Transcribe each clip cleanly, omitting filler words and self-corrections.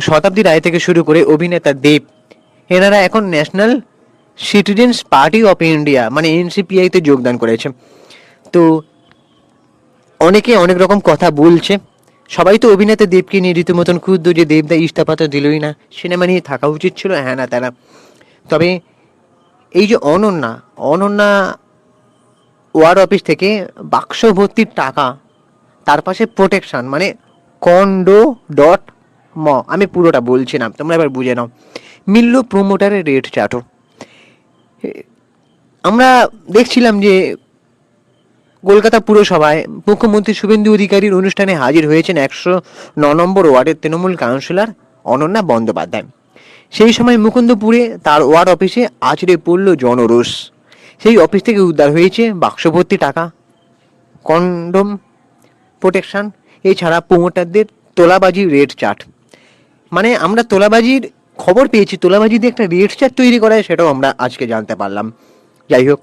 শতাব্দী রায় থেকে শুরু করে অভিনেতা দেব, এনারা এখন national citizens party of India মানে এনসিপিআইতে যোগদান করেছে। তো অনেকে অনেক রকম কথা বলছে, সবাই তো অভিনেতা দেবকে নিয়ে রীতিমতন ক্ষুব্ধ যে দেবদা ইস্তফা তো দিলই না, সিনেমা নিয়ে থাকা উচিত ছিল, হ্যাঁ না তারা। তবে এই যে অনন্যা অনন্যা ওয়ার্ড অফিস থেকে বাক্স ভর্তির টাকা, তার পাশে প্রোটেকশন মানে কন্ডো ডট ম, আমি পুরোটা বলছি না, তোমরা এবার বুঝে নাও, মিলল প্রোমোটারের রেট চাটও। আমরা দেখছিলাম যে কলকাতা পুরসভায় মুখ্যমন্ত্রী শুভেন্দু অধিকারীর অনুষ্ঠানে হাজির হয়েছেন 109 নম্বর ওয়ার্ডের তৃণমূল কাউন্সিলর অনন্যা বন্দ্যোপাধ্যায়। সেই সময় মুকুন্দপুরে তার ওয়ার্ড অফিসে আছড়ে পড়ল জনরোষ। সেই অফিস থেকে উদ্ধার হয়েছে বাক্সভর্তি টাকা, কন্ডোম, প্রোটেকশন, এছাড়া প্রোমোটারদের তোলাবাজির রেট চার্ট। মানে আমরা তোলাবাজির খবর পেয়েছি, তোলাবাজি দিয়ে একটা রেট চার্ট তৈরি করা হয়, সেটাও আমরা আজকে জানতে পারলাম। যাই হোক,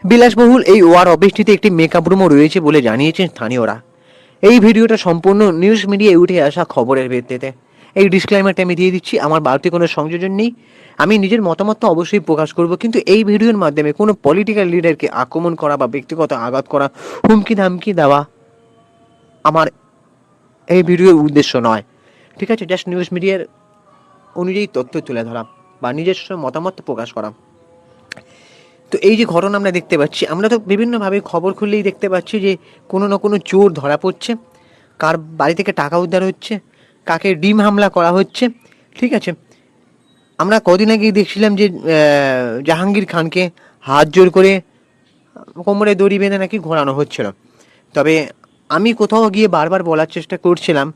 বিলাসবহুল এই ওয়ার অফিসটিতে একটি মেকআপ রুমও রয়েছে বলে জানিয়েছেন স্থানীয়রা। এই ভিডিওটা সম্পূর্ণ নিউজ মিডিয়ায় উঠে আসা খবরের ভিত্তিতে। এই ডিসক্লাইমারটা আমি দিয়ে দিচ্ছি, আমার বাড়তি কোনো সংযোজন নেই, আমি নিজের মতামত তো অবশ্যই প্রকাশ করব, কিন্তু এই ভিডিওর মাধ্যমে কোনো পলিটিক্যাল লিডারকে আক্রমণ করা বা ব্যক্তিগত আঘাত করা, হুমকি ধামকি দেওয়া আমার এই ভিডিওর উদ্দেশ্য নয়। ঠিক আছে, জাস্ট নিউজ মিডিয়ার অনুযায়ী তথ্য তুলে ধরা বা নিজস্ব মতামত প্রকাশ করা। তো এই যে ঘটনা আমরা দেখতে পাচ্ছি, আমরা তো বিভিন্নভাবে খবর খুললেই দেখতে পাচ্ছি যে কোনো না কোনো চোর ধরা পড়ছে, কার বাড়ি থেকে টাকা উদ্ধার হচ্ছে, কাকে ডিম হামলা করা হচ্ছে। ঠিক আছে, আমরা কদিন আগেই দেখছিলাম যে জাহাঙ্গীর খানকে হাত জোর করে কোমরে দড়ি বেঁধে নাকি ঘোরানো হচ্ছিল। তবে আমি কোথাও গিয়ে বারবার বলার চেষ্টা করছিলাম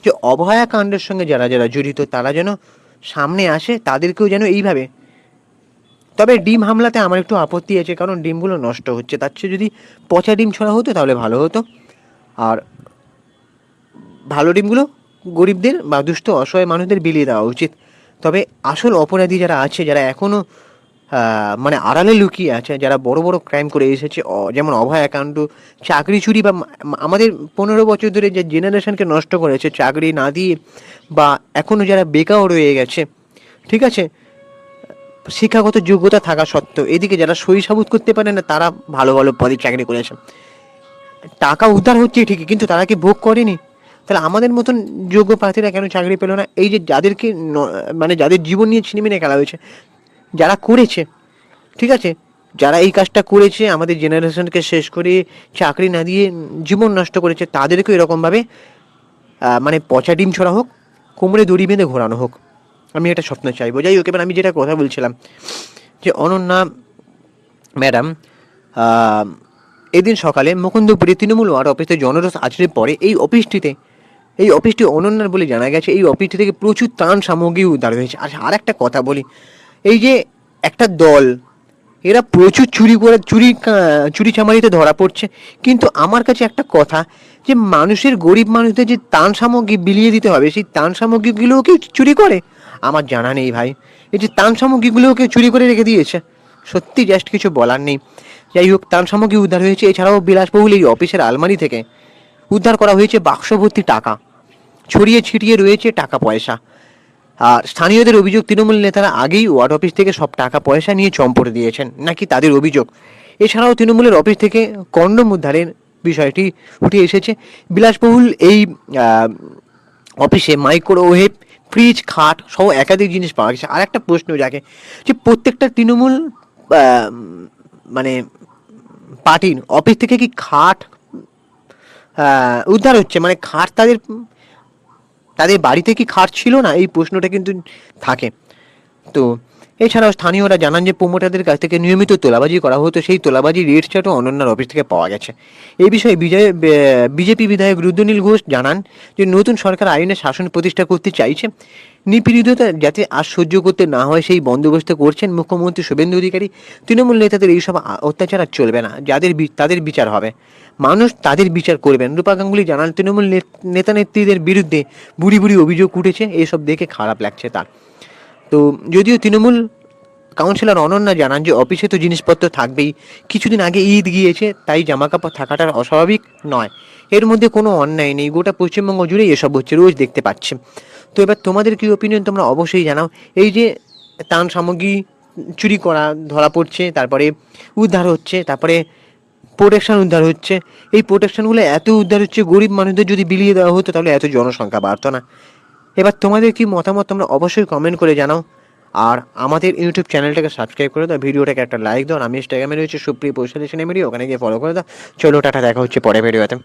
যে অভয়া কাণ্ডের সঙ্গে যারা যারা জড়িত তারা যেন সামনে আসে, তাদেরকেও যেন এইভাবে। তবে ডিম হামলাতে আমার একটু আপত্তি আছে, কারণ ডিমগুলো নষ্ট হচ্ছে, তার চেয়ে যদি পচা ডিম ছড়া হতো তাহলে ভালো হতো। আর ভালো ডিমগুলো গরিবদের বা দুস্থ অসহায় মানুষদের বিলিয়ে দেওয়া উচিত। তবে আসল অপরাধী যারা আছে, যারা এখনও মানে আড়ালে লুকিয়ে আছে, যারা বড় বড় ক্রাইম করে এসেছে, যেমন অভয়াকাণ্ড, চাকরি চুরি, বা আমাদের 15 বছর ধরে যে জেনারেশনকে নষ্ট করেছে চাকরি না দিয়ে, বা এখনও যারা বেকার রয়ে গেছে, ঠিক আছে, শিক্ষাগত যোগ্যতা থাকা সত্ত্বেও এদিকে যারা সই সাবুত করতে পারে না, তারা ভালো ভালো পদে চাকরি করেছে, টাকা উদ্ধার হচ্ছে ঠিকই, কিন্তু তারা কি ভোগ করেনি? তাহলে আমাদের মতন যোগ্য প্রার্থীরা কেন চাকরি পেল না? এই যে যাদেরকে মানে যাদের জীবন নিয়ে ছিনিমিনে খেলা হয়েছে, যারা করেছে, ঠিক আছে, যারা এই কাজটা করেছে, আমাদের জেনারেশনকে শেষ করে চাকরি না দিয়ে জীবন নষ্ট করেছে, তাদেরকেও এরকমভাবে মানে পচা ডিম ছড়া হোক, কোমরে দড়ি বেঁধে ঘোরানো হোক, আমি এটা স্বপ্ন চাইবো। যাই হোক, এবার আমি যেটা কথা বলছিলাম যে অনন্যা ম্যাডাম এদিন সকালে মুকুন্দপুরে তৃণমূল ওয়ার্ড অফিসে জনরোষ আছড়ে পড়ে এই অফিসটি অনন্যার বলে জানা গেছে। এই অফিসটি থেকে প্রচুর ত্রাণ সামগ্রী উদ্ধার হয়েছে। আর একটা কথা বলি, এই যে একটা দল, এরা প্রচুর চুরি চামারিতে ধরা পড়ছে, কিন্তু আমার কাছে একটা কথা, যে মানুষের, গরিব মানুষদের যে ত্রাণ সামগ্রী বিলিয়ে দিতে হবে, সেই ত্রাণ সামগ্রীগুলোও কেউ চুরি করে? আমার জানা নেই ভাই, এই যে ত্রাণ সামগ্রীগুলোও কেউ চুরি করে রেখে দিয়েছে, সত্যি জাস্ট কিছু বলার নেই। যাই হোক, ত্রাণ সামগ্রী উদ্ধার হয়েছে। এছাড়াও বিলাসবহুল এই অফিসের আলমারি থেকে উদ্ধার করা হয়েছে বাক্স ভর্তি টাকা, ছড়িয়ে ছিটিয়ে রয়েছে টাকা পয়সা। আর স্থানীয়দের অভিযোগ, তৃণমূল নেতারা আগেই ওয়ার্ড অফিস থেকে সব টাকা পয়সা নিয়ে চম্পট দিয়েছেন, নাকি তাদের অভিযোগ। এছাড়াও তৃণমূলের অফিস থেকে কন্ডোম উদ্ধারের বিষয়টি উঠে এসেছে। বিলাসবহুল এই অফিসে মাইক্রোওয়েভ, ফ্রিজ, খাট সহ একাধিক জিনিস পাওয়া গেছে। আর একটা প্রশ্ন জাগে যে প্রত্যেকটা তৃণমূল মানে পার্টির অফিস থেকে কি খাট উদ্ধার হচ্ছে? মানে খাট তাদের তাদের বাড়িতে কি খাট ছিল না, এই প্রশ্নটা কিন্তু থাকে। তো এছাড়াও স্থানীয়রা জানান যে প্রোমোটারদের কাছ থেকে নিয়মিত তোলাবাজি করা হতো, সেই তোলাবাজি রেট চার্টও অনন্যার অফিস থেকে পাওয়া গেছে। এই বিষয়ে বিজেপি বিধায়ক রুদ্রনীল ঘোষ জানান যে নতুন সরকার আইনে শাসন প্রতিষ্ঠা করতে চাইছে, নিপীড়িততা যাতে আর সহ্য করতে না হয় সেই বন্দোবস্ত করছেন মুখ্যমন্ত্রী শুভেন্দু অধিকারী। তৃণমূল নেতাদের এইসব অত্যাচার আর চলবে না, তাদের বিচার হবে, মানুষ তাদের বিচার করবেন। রূপা গাঙ্গুলি জানান তৃণমূল নেতা নেত্রীদের বিরুদ্ধে বুড়ি বুড়ি অভিযোগ উঠেছে, এসব দেখে খারাপ লাগছে তার। তো যদিও তৃণমূল কাউন্সিলর অনন্যা জানান যে অফিসে তো জিনিসপত্র থাকবেই, কিছুদিন আগে ঈদ গিয়েছে, তাই জামাকাপড় থাকাটা অস্বাভাবিক নয়, এর মধ্যে কোনো অন্যায় নেই, গোটা পশ্চিমবঙ্গ জুড়েই এসব হচ্ছে, রোজ দেখতে পাচ্ছে। তো এবার তোমাদের কী ওপিনিয়ন তোমরা অবশ্যই জানাও। এই যে ত্রাণ সামগ্রী চুরি করা ধরা পড়ছে, তারপরে উদ্ধার হচ্ছে, তারপরে প্রোটেকশন উদ্ধার হচ্ছে, এই প্রোটেকশনগুলো এত উদ্ধার হচ্ছে, গরিব মানুষদের যদি বিলিয়ে দেওয়া হতো তাহলে এত জনসংখ্যা বাড়তো না। এবার তোমাদের কি মতামত তোমরা অবশ্যই কমেন্ট করে জানাও। আর আমাদের ইউটিউব চ্যানেলটাকে সাবস্ক্রাইব করে দাও, ভিডিওটাকে একটা লাইক দাও। আর আমি ইনস্টাগ্রামে রয়েছে সুপ্রিয় পৌঁছালে সিনেমেরি, ওখানে গিয়ে ফলো করে দাও। চলো টাটা, দেখা হচ্ছে পরে ভিডিওতে।